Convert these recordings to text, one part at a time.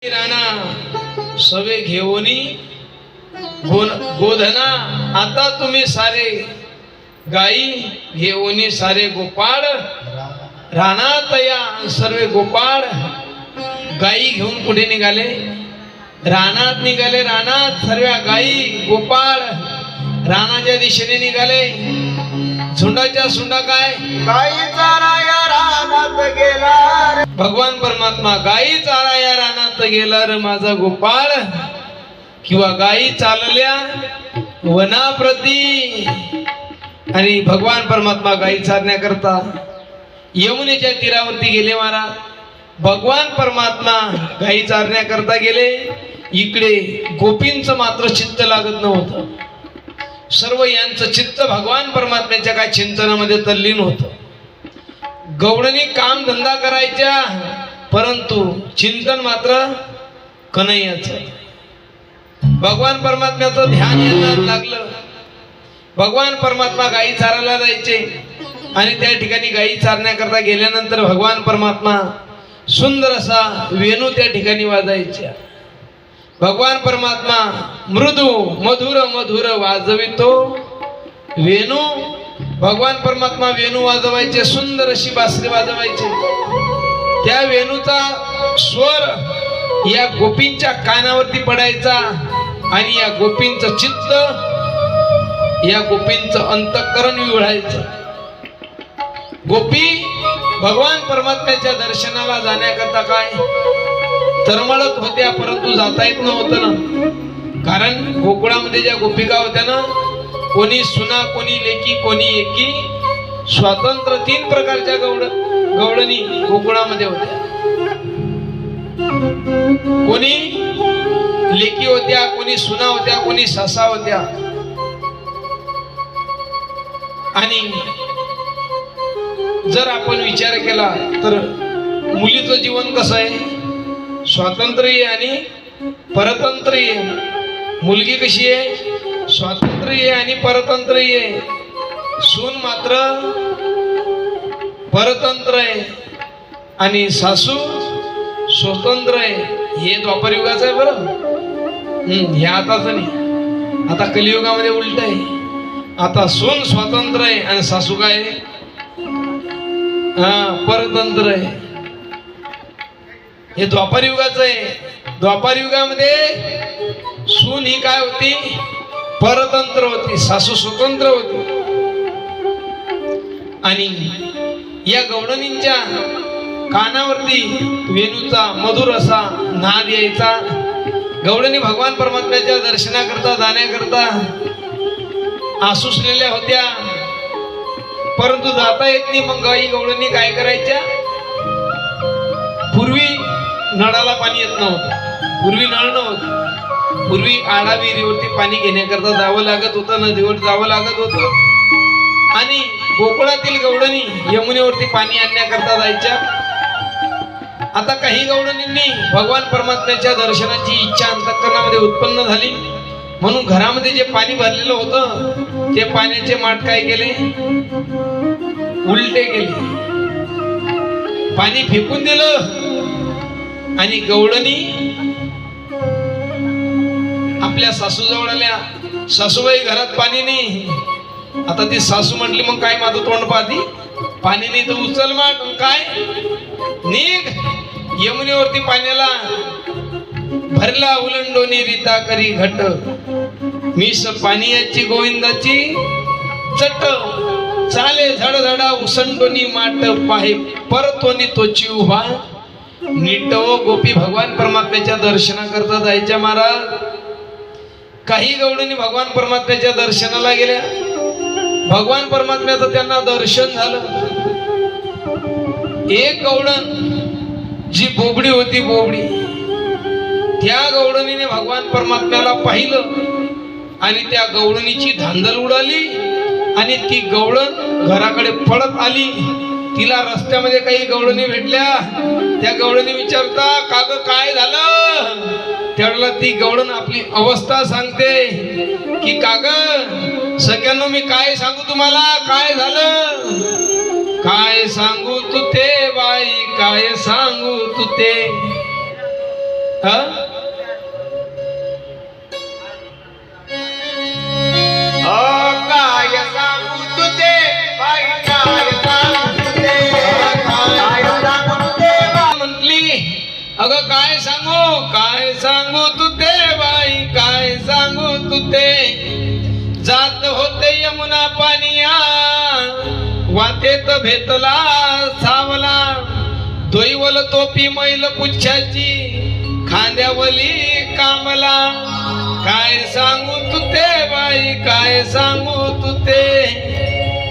राणा सवे घेऊनी गोधना आता तुम्ही सारे गाई घेऊनी सारे गोपाळ रानात या सर्व गोपाळ गाई घेऊन कुठे निघाले? रानात निघाले. रानात सर्व गाई गोपाळ रानाच्या दिशेने निघाले. झुंडाच्या झुंडा काय गाई चाराया रानात गेला रे. भगवान परमात्मा गाई चाराया रानात गेला रे माझा गोपाळ. किंवा गाई चालल्या वनाप्रती आणि भगवान परमात्मा गाई चारण्याकरता यमुनेच्या तीरावरती गेले महाराज. भगवान परमात्मा गाई चारण्याकरता गेले. इकडे गोपींचं मात्र चित्त लागत नव्हतं. सर्व यांचं चित्त भगवान परमात्म्याच्या काय चिंतनामध्ये तल्लीन होतं. गवळणी काम धंदा करायच्या परंतु चिंतन मात्र कन्हैयाचं. भगवान परमात्म्याचं ध्यान यांना लागलं. भगवान परमात्मा गाई चारायला जायचे आणि त्या ठिकाणी गाई चारण्याकरता गेल्यानंतर भगवान परमात्मा सुंदर असा वेणू त्या ठिकाणी वाजायच्या. भगवान परमात्मा मृदू मधुर मधुर वाजवितो वेणू. भगवान परमात्मा वेणू वाजवायचे, सुंदर अशी बासरी वाजवायचे. त्या वेणूचा स्वर या गोपींच्या कानावरती पडायचा आणि या गोपींचं चित्त या गोपींचं अंतःकरण विवळायचं. गोपी भगवान परमात्म्याच्या दर्शनाला जाण्याकरता काय तरमळत होत्या परंतु जाता येत नव्हतं ना. कारण गोकुळामध्ये ज्या गोपिका होत्या ना, कोणी सुना कोणी लेकी कोणी एकी, स्वातंत्र्य 3 प्रकारच्या गवळणी गोकुळामध्ये होत्या. कोणी लेकी होत्या, कोणी सुना होत्या, कोणी सासा होत्या. आणि जर आपण विचार केला तर मुलीचं जीवन कसं आहे? स्वातंत्र्य आणि परतंत्र्य. मुलगी कशी आहे? स्वातंत्र्य आणि परतंत्र्य. सून मात्र परतंत्र आहे आणि सासू स्वतंत्र आहे. हे द्वापर युगाचं आहे बरं. हे आताच नाही. आता कलियुगामध्ये उलट आहे. आता सून स्वतंत्र आहे आणि सासू काय आहे? परतंत्र आहे. हे द्वापर युगाचं आहे. द्वापर युगामध्ये सून ही काय होती? परतंत्र होती. सासू स्वतंत्र होती. आणि या गवळणींच्या कानावरती वेणूचा मधुर असा नाद यायचा. गवळणी भगवान परमात्म्याच्या दर्शनाकरता जाण्याकरता आसुसलेल्या होत्या परंतु जाता येत नाही. मग गाई गवळणी काय करायच्या? पूर्वी नळाला पाणी येत नव्हतं. पूर्वी नळ नव्हतं. पूर्वी आडा विहिरीवरती पाणी घेण्याकरता जावं लागत होतं, नदीवर जावं लागत होतं. आणि गोकुळातील गवळणी यमुनेवरती पाणी आणण्याकरता जायच्या. आता काही गवळणींनी भगवान परमात्म्याच्या दर्शनाची इच्छा अंतःकरणामध्ये उत्पन्न झाली म्हणून घरामध्ये जे पाणी भरलेलं होतं ते पाण्याचे माठ काय केले? उलटे केले. पाणी फेकून दिलं. आणि गवळणी आपल्या सासूजवळ आल्या. सासूबाई घरात पाणी नाही. आता ती सासू म्हटली मग काय माझं तोंड पाहती? पाणी नाही तर उचल माठ. काय निघ यमुनेवरती पाण्याला भरला उलंडोनी रीता करी घट मीस पाणीयाची गोविंदाची चट चाले झडझडा उसंडोनी माट पाहे परतोनी तोची उभा नीट. गोपी भगवान परमात्म्याच्या दर्शनाकरता जायच्या महाराज. काही गवळणी भगवान परमात्म्याच्या दर्शनाला गेल्या. भगवान परमात्म्याचं त्यांना दर्शन झालं. एक गवळण जी बोबडी होती, बोबडी, त्या गवळणीने भगवान परमात्म्याला पाहिलं आणि त्या गवळणीची धांदल उडाली आणि ती गवळण घराकडे पळत आली. तिला रस्त्यामध्ये काही गवळणी भेटल्या. त्या गवळणी विचारता का ग काय झालं? त्यावेळेला ती गवळण आपली अवस्था सांगते की का ग सगळ्यांना मी काय सांगू तुम्हाला? काय झालं? काय सांगू तू ते बाई, काय सांगू तू ते. हा काय सांगू तुझे बाई काय सांगू तुझे काय सांगू तुझे म्हटली अगं काय सांगू तू ते बाई काय सांगू तू ते जात होते यमुना पानिया वाटेत भेटला सावला दोईवल टोपी मैल पुच्छाची खांद्यावली कामला काय सांगू तू ते बाई काय सांगू तू ते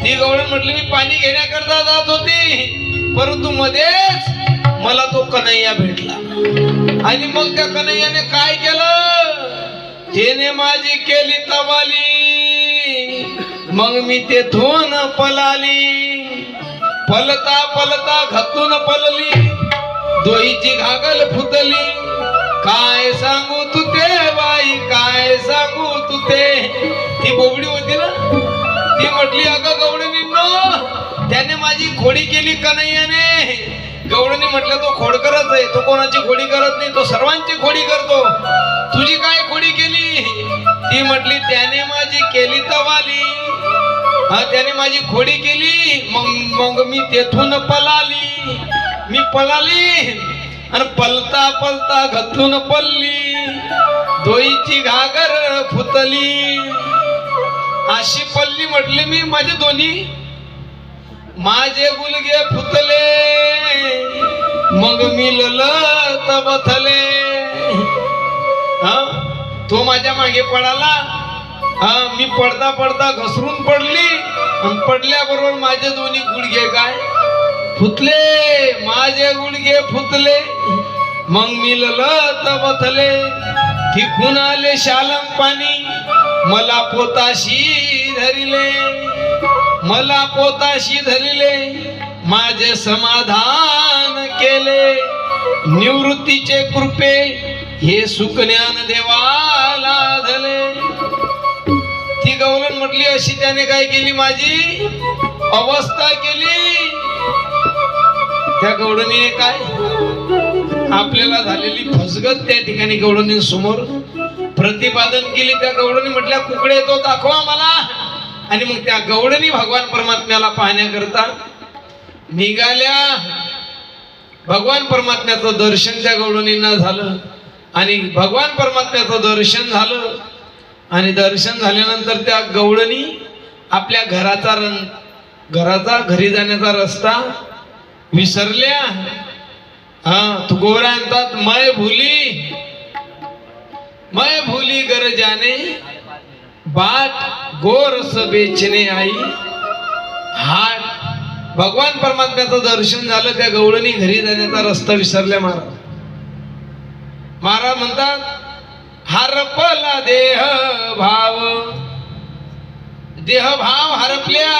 ती गवळण म्हटली मी पाणी घेण्याकरता जात होती परंतु मध्येच मला तो कन्हैया भेटला आणि मग त्या कन्हैयाने काय केलं त्याने माझी केली तवाली मग मी तेथून पलाली पलता पलता घातून पलली दोहीची घागल फुटली काय सांगू तू ते बाई काय सांगू तू ते ती बोबडी होती ना ती म्हटली अगं गवळणींनो त्याने माझी खोडी केली कन्हैयाने गवळणी म्हटलं तो खोडकरच आहे तो कोणाची खोडी करत नाही तो सर्वांची खोडी करतो तुझी काय खोडी केली ती म्हटली त्याने माझी केली तवाली हा त्याने माझी खोडी केली मग मी तेथून पळाली आणि पलता पलता घातून पडली दोईची घागर फुटली अशी पल्ली म्हटली मी माझे गुलगे फुटले मग मी ललत बथले हा तो माझ्या मागे पडाला हा मी पडता पडता घसरून पडली आणि पडल्याबरोबर माझे दोन्ही गुडघे काय फुटले माझे गुडघे फुटले मग मी ललत बथले ठिकून आले शालम पाणी मला पोताशी धरिले माझे समाधान केले निवृत्तीचे कृपे हे सुकन्यान देवाला झाले ती गवलन म्हटली अशी त्याने काय केली माझी अवस्था केली त्या गवळणीने काय आपल्याला झालेली फसगत त्या ठिकाणी गवळणी समोर प्रतिपादन केली त्या गवळणी म्हटल्या कुकडे तो दाखवा मला आणि मग त्या गवळणी भगवान परमात्म्याला पाहण्याकरता निघाल्या भगवान परमात्म्याचं दर्शन त्या गवळणींना झालं आणि भगवान परमात्म्याचं दर्शन झालं आणि दर्शन झाल्यानंतर त्या गवळणी आपल्या घराचा घरी जाण्याचा रस्ता विसरल्या तू गोरा म्हणतात मैं भूली गर जाने बाट गोरस बेचने आई हाट भगवान परमात्म्याचं दर्शन झालं त्या गवळणी घरी जाण्याचा रस्ता विसरल्या महाराज म्हणतात हरपला देह भाव हरपल्या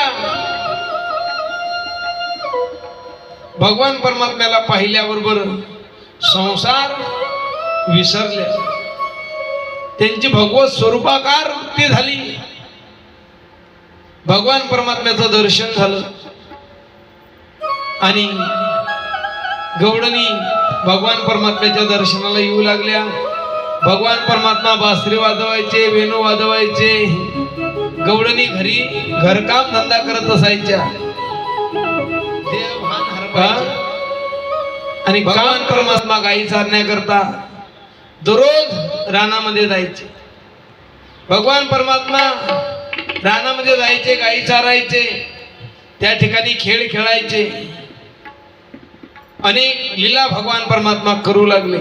भगवान परमात्म्याला पाहिल्याबरोबर संसार विसरले त्यांची भगवत स्वरूपाकार वृत्ती झाली भगवान परमात्म्याचं दर्शन झालं आणि गवळणी भगवान परमात्म्याच्या दर्शनाला येऊ लागल्या भगवान परमात्मा बासरी वाजवायचे वेणू वाजवायचे गवळणी घरी घरकाम धंदा करत असायच्या देवभान हरपायचे आणि भगवान परमात्मा गायी चारण्याकरता दररोज रानामध्ये जायचे भगवान परमात्मा रानामध्ये जायचे गायी चारायचे त्या ठिकाणी खेळ खेळायचे अनेक लीला भगवान परमात्मा करू लागले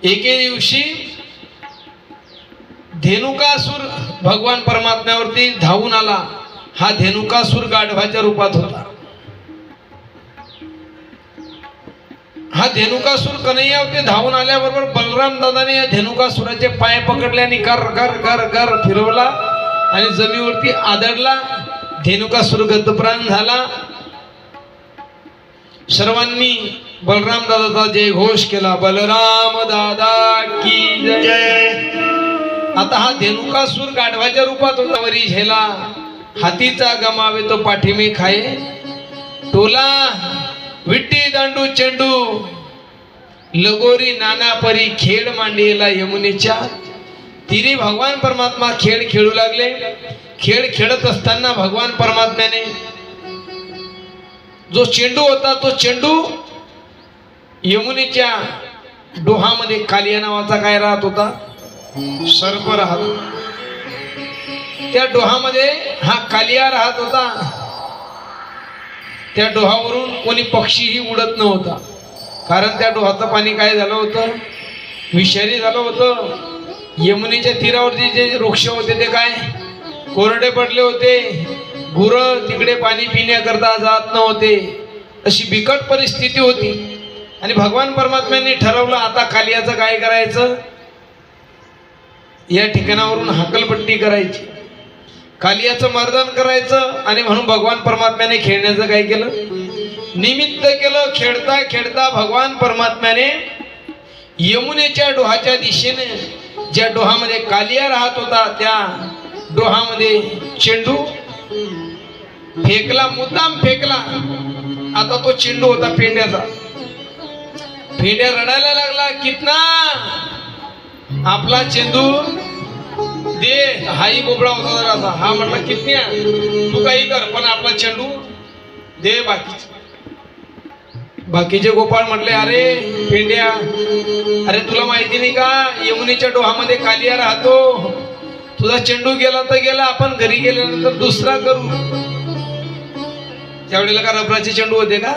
एके दिवशी धेनुकासूर भगवान परमात्म्यावरती धावून आला हा धेनुकासूर गाढवाच्या रूपात होता हा धेनुकासूर कन्हैयावरती धावून आल्याबरोबर बलराम दादाने या धेनुकासुराचे पाय पकडले आणि गर गर गर गर फिरवला आणि जमिनीवरती आदळला धेनुकासूर गतप्राण झाला सर्वांनी बलराम दादाचा जय घोष केला बलराम दादा की जय आता हा धेनुकासूर गाढवाच्या रूपात होता वरी झेला हातीचा गमावे तो पाठीमे खाये टोला विट्टी दांडू चेंडू लगोरी नाना परी खेळ मांडलेला यमुनेच्या तिरी भगवान परमात्मा खेळ खेळू लागले. खेळ खेळत असताना भगवान परमात्म्याने जो चेंडू होता तो चेंडू यमुनेच्या डोहामध्ये कालिया नावाचा काय राहत होता, सर्प राहत. त्या डोहामध्ये हा कालिया राहत होता. त्या डोहावरून कोणी पक्षीही उडत नव्हता, कारण त्या डोहाचं पाणी काय झालं होतं, विषारी झालं होतं. यमुनेच्या तीरावरती जे वृक्ष होते ते काय कोरडे पडले होते. गुरं तिकडे पाणी पिण्याकरता जात नव्हते. अशी बिकट परिस्थिती होती. आणि भगवान परमात्म्याने ठरवलं आता कालियाचं काय करायचं, या ठिकाणावरून हाकलपट्टी करायची, कालियाचं मर्दन करायचं. आणि म्हणून भगवान परमात्म्याने खेळण्याचं काय केलं, निमित्त केलं. खेळता खेळता भगवान परमात्म्याने यमुनेच्या डोहाच्या दिशेने, ज्या डोहामध्ये कालिया राहत होता त्या डोहामध्ये चेंडू फेकला, मुद्दाम फेकला. आता तो चेंडू होता पेंड्याचा. पेंड्या रडायला लागला, कितना आपला चेंडू दे. हाही बोबडा होता जरासा. हा म्हटला कितन्या, तू काही कर पण आपला चेंडू दे. बाकीचे गोपाळ म्हटले, अरे पेंड्या, अरे तुला माहिती नाही का यमुनेच्या डोहामध्ये कालिया राहतो, तुझा चेंडू गेला तर गेला, आपण घरी गेल्यानंतर दुसरा करू. त्यावेळेला का रबराचे चेंडू होते का,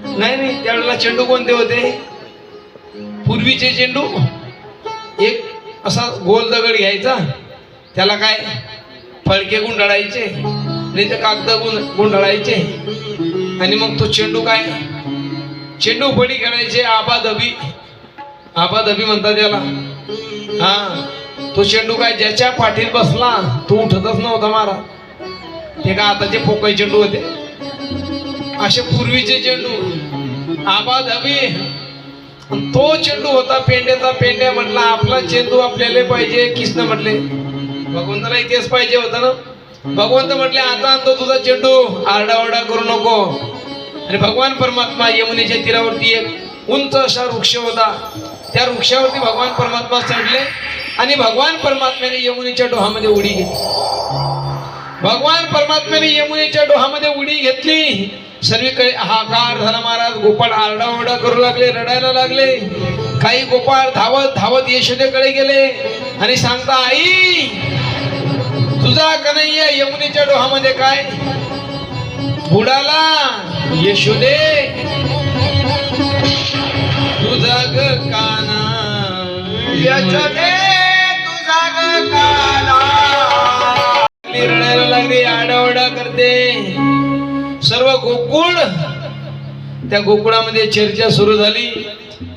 नाही, त्यावेळेला चेंडू कोणते होते, पूर्वीचे चेंडू. एक असा गोल दगड घ्यायचा, त्याला काय फळके गुंडाळायचे, नाही तर कागद गुंडाळायचे, आणि मग तो चेंडू काय चेंडू फडी खेळायचे. आबाधबी म्हणतात त्याला. हा, तो चेंडू काय ज्याच्या पाठीत बसला तो उठतच नव्हता मारा. ते का आताचे पोकळ चेंडू होते, असे पूर्वीचे चेंडू आबाधबी. तो चेंडू होता पेंड्याचा. पेंड्या म्हटला आपला चेंडू आपल्याला पाहिजे. कृष्ण म्हटले भगवंताला इथेच पाहिजे होता ना. भगवंत म्हटले आता आणतो तुझा चेंडू, आरडाओरडा करू नको. आणि भगवान परमात्मा यमुनेच्या तीरावरती एक उंच असा वृक्ष होता. त्या वृक्षावरती भगवान परमात्मा चढले आणि भगवान परमात्म्याने यमुनेच्या डोहामध्ये उडी घेतली. भगवान परमात्म्याने यमुनेच्या डोहामध्ये उडी घेतली. सर्वीकडे हाहाकार झाला महाराज. गोपाळ आरडाओरडा करू लागले, रडायला लागले. काही गोपाळ धावत धावत यशोदेकडे गेले आणि सांगता, आई तुझा कन्हैया यमुनेच्या डोहामध्ये काय बुडाला. यशोदे तुझा ग काना, यशोदे तुझा ग काना. रडायला लागली, आरडाओरडा करते. सर्व गोकुळ, त्या गोकुळामध्ये चर्चा सुरू झाली.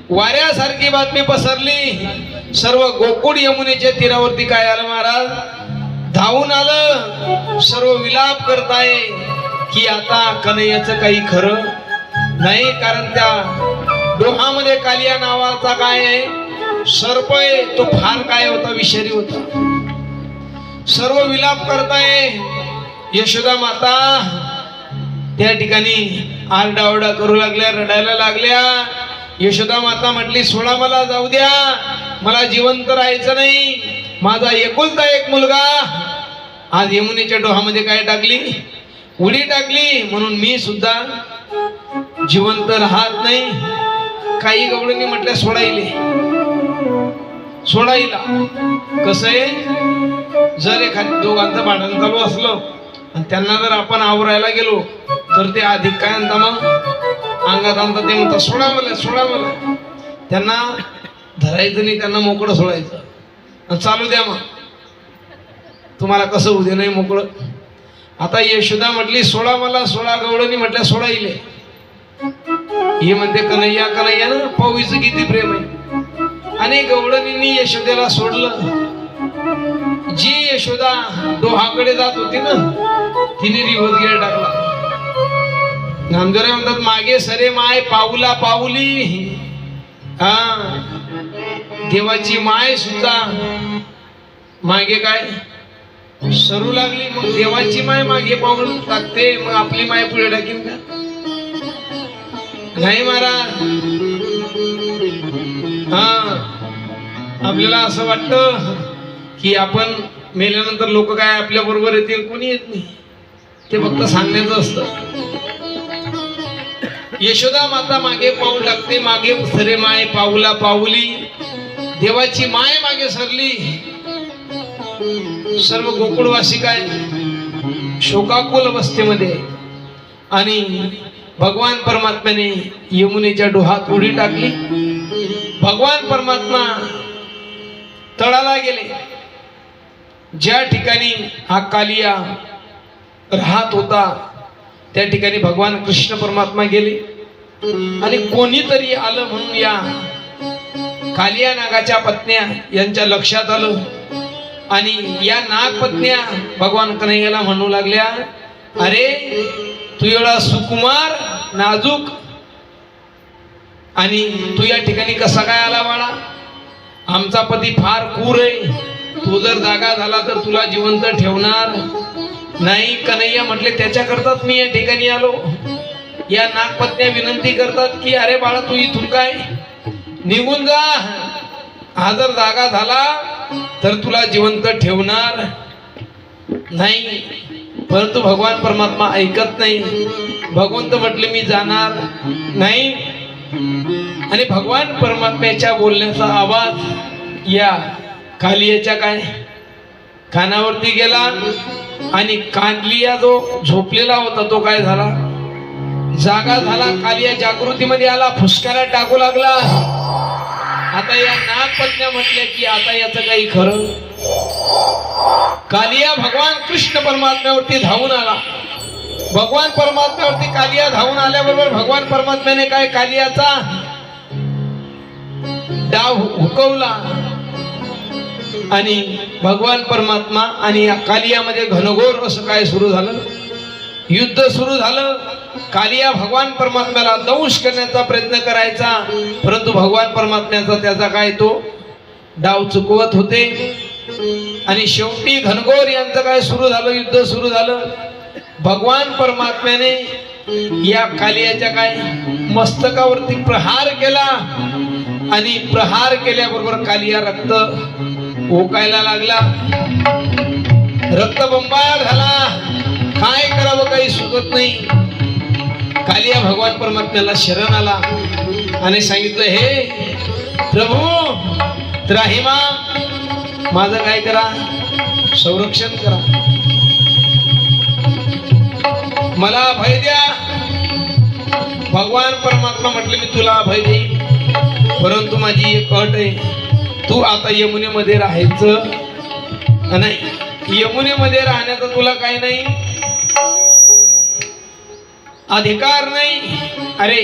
वाऱ्यासारखी बातमी पसरली. सर्व गोकुळ यमुनेच्या तीरावरती काय आलं महाराज, धावून आलं. सर्व विलाप करताय की आता कन्हैयाचं काही खरं नाही. कारण त्या डोहामध्ये कालिया नावाचा काय आहे सर्प आहे, तो फार काय होता, विषारी होता. सर्व विलाप करताय. यशोदा माता त्या ठिकाणी आरडाओरडा करू लागल्या, रडायला लागल्या. यशोदा माता म्हटली, सोडा मला, जाऊ द्या, मला जिवंत राहायचं नाही. माझा एकुलता एक मुलगा आज यमुनेच्या डोहामध्ये काय टाकली, उडी टाकली. म्हणून मी सुद्धा जिवंत राहत नाही. काही गवळणी म्हटल्या सोडायला. कसं आहे, जर एखाद्या दोघांचं भांडण चालू असलं आणि त्यांना जर आपण आवरायला गेलो तर ते अधिक काय आणता, मग अंगात आणता. ते म्हणतात सोडा मला. त्यांना धरायचं नाही, त्यांना मोकळं सोडायचं. चालू द्या, मग तुम्हाला कसं होऊ दे नाही मोकळं. आता यशोदा म्हटली सोडा मला, सोडा. गवळणी म्हटल्या सोडाईले. ही म्हणते कन्हैया ना, पाऊचं किती प्रेम आहे. आणि गवळणींनी यशोदेला सोडलं. जी यशोदा डोहाकडे जात होती ना, तिने रिव्हर्स गिअर टाकला. नामदेवराय म्हणतात, मागे सरे माय पाऊला पाऊली. हा, देवाची माय सुद्धा मागे काय सरू लागली. मग देवाची माय मागे पाऊल टाकते, मग आपली माय पुढे टाकीन का, नाही महाराज. हा, आपल्याला असं वाटतं की आपण मेल्यानंतर लोक काय आपल्या बरोबर येतील, कोणी येत नाही, ते फक्त सांगण्याचं असतं. यशोदा माता मागे पाऊल टाकते, मागे सरे माय पाऊला पाऊली, देवाची माय मागे सरली. सर्व गोकुळवासी काय शोकाकुल अवस्थेमध्ये, आणि भगवान परमात्म्याने यमुनेच्या डोहात उडी टाकली. भगवान परमात्मा तळाला गेले. ज्या ठिकाणी हा कालिया राहत होता त्या ठिकाणी भगवान कृष्ण परमात्मा गेले, आणि कोणीतरी आलं म्हणून या कालिया नागाच्या पत्न्या यांच्या लक्षात आलं, आणि या नागपत्न्या भगवान कन्हैयाला म्हणू लागल्या, अरे तू एवढा सुकुमार नाजूक आणि तू या ठिकाणी कसा काय आला बाळा? आमचा पती फार क्रूर आहे, तू जर जागा झाला तर तुला जिवंत ठेवणार नाही. कन्हैया म्हटले, त्याच्याकरताच मी या ठिकाणी आलो. या नागपत्न्या विनंती करतात की अरे बाळा तू इथून काय निघून जा, हा जर जागा झाला तर तुला जिवंत ठेवणार नाही. परंतु भगवान परमात्मा ऐकत नाही. भगवंत म्हटले मी जाणार नाही, आणि भगवान परमात्म्याच्या बोलण्याचा आवाज या कालियाच्या काय कानावरती गेला, आणि कालिया जो झोपलेला होता तो काय झाला, जागा झाला. कालिया जागृतीमध्ये आला, फुसकारा टाकू लागला. आता या नागपत्न्या म्हटल्या की आता याचं काही खरं. कालिया भगवान कृष्ण परमात्म्यावरती धावून आला. भगवान परमात्म्यावरती कालिया धावून आल्याबरोबर भगवान परमात्म्याने काय कालियाचा डाव हुकवला, आणि भगवान परमात्मा आणि या कालियामध्ये घनघोर असं काय सुरू झालं, युद्ध सुरू झालं. कालिया भगवान परमात्म्याला दंश करण्याचा प्रयत्न करायचा, परंतु भगवान परमात्म्याचा त्याचा काय तो डाव चुकवत होते. आणि शेवटी घनघोर यांचं काय सुरू झालं, युद्ध सुरू झालं. भगवान परमात्म्याने या कालियाच्या काय मस्तकावरती प्रहार केला, आणि प्रहार केल्याबरोबर कालिया रक्त ओकायला लागला, रक्तबंबाळ झाला. काय करावं काही सुचत नाही. कालिया भगवान परमात्म्याला शरण आला आणि सांगितलं, हे प्रभू त्राहिमा, माझं काय करा, संरक्षण करा, मला अभय द्या. भगवान परमात्मा म्हटले, मी तुला अभय देईन, परंतु माझी एक अट आहे, तू आता यमुनेमध्ये राहायचं नाही. यमुनेमध्ये राहण्याचा तुला काय नाही अधिकार नाही. अरे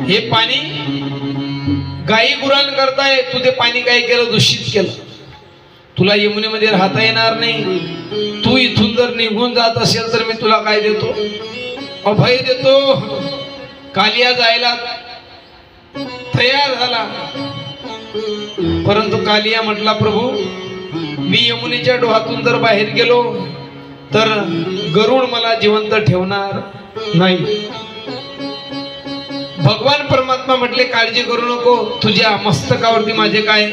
हे पाणी गाई गुरान करताय, तू ते पाणी काय केलं, दूषित केलं. तुला यमुनेमध्ये राहता येणार नाही. तू इथून जर निघून जात असेल तर मी तुला काय देतो, अभय देतो. कालिया जायला तयार झाला, परंतु कालिया म्हटला, प्रभू मी यमुनेच्या डोहातून जर बाहेर गेलो तर गरुड मला जिवंत ठेवणार नाही. भगवान परमात्मा म्हटले, काळजी करू नको, तुझ्या मस्तकावरती माझे काय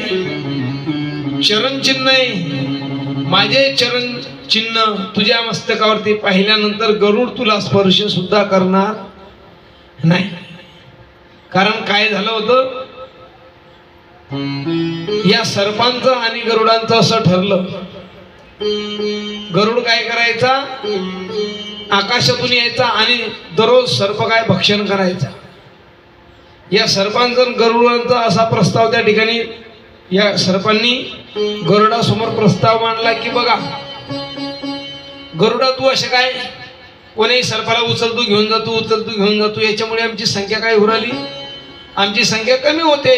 चरण चिन्ह आहे. माझे चरण चिन्ह तुझ्या मस्तकावरती पाहिल्यानंतर गरुड तुला स्पर्श सुद्धा करणार नाही. कारण काय झालं होतं, या सर्पांचं आणि गरुडांचं असं ठरलं, गरुड काय करायचा, आकाशातून यायचा आणि दररोज सर्प काय भक्षण करायचा. या सर्पांचा गरुडांचा असा प्रस्ताव त्या ठिकाणी या सर्पांनी गरुडासमोर प्रस्ताव मांडला की बघा गरुडा, तू असे काय कोणी सर्पाला उचलतो घेऊन जातो, उचलतो घेऊन जातो, याच्यामुळे आमची संख्या काय उराली, आमची संख्या कमी होते.